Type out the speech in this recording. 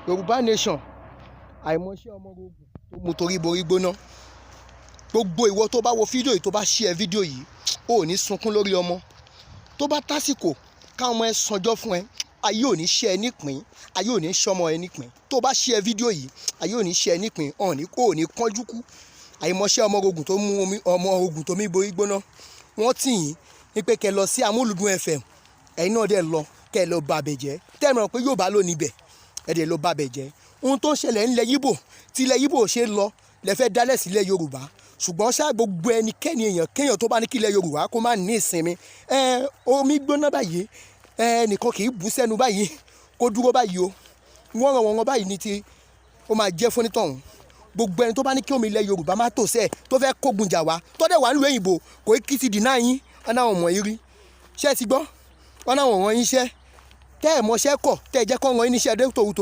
Yorùbá nation àìmọṣẹ́ Omorogun tó mú torí borí gbóná. Gbogbo ìwọ tó bá wo fídíò yìí tó bá share fídíò yìí ò ní sunkún lórí ọmọ. Tó bá tásìkò káwọn ọmọ ẹ sanjọ́ fún ẹ, ayé ò ní ṣe ẹ nípìn, ayé ò ní ṣọmọ ẹ nípìn. Tó bá share fídíò yìí ayé ò ní ṣe ẹ nípìn, ò ní kánjú kú. Àìmọṣẹ́ Omorogun tó mú Omorogun tó mí borí gbóná. Wọ́n tì yín ní pé kẹ́ lọ sí Amúlùdún FM, ẹ̀yin náà dẹ̀ lọ kẹ́ lọ bàbẹ̀ jẹ́. Tẹ́ mọ̀ pé Yorùbá ló níbẹ̀, ẹ dẹ̀ lọ bàbẹ̀ jẹ́. Ohun tó ń ṣẹlẹ̀ ńlẹ̀ Yíbò tí ilẹ̀ Yíbò ṣe lọ lẹ fẹ́ dálẹ̀ sílẹ̀ Yorùbá. Ṣùgbọ́n ṣá gbogbo ẹnikẹ́ni kéèyàn tó bá ní kí ilẹ̀ Yorùbá kó má ní ìsinmi. Omi gbóná báyìí, ẹnìkan kì í bú sẹ́nu báyìí kó dúró báyìí o. Wọ́n báyìí ní ti ó máa jẹ́ fún onítọ̀hún. Gbogbo ẹni tó bá ní kí omi ilẹ̀ Yorùbá má tò sẹ́ẹ̀ tó fẹ́ kógun jà wá tó dẹ̀ wà nílùú òyìnbó kò kí ti dìná yín ọ̀nà àwọn ọmọ yìí rí. Ṣé ẹ ti gbọ́? Ọ̀nà àwọn ọmọ yín iṣẹ́ tẹ́ ẹ̀ mọṣẹ́ kọ̀ tẹ́ ẹ jẹ́ kọ́ wọn yín níṣẹ́ dé tòwútò.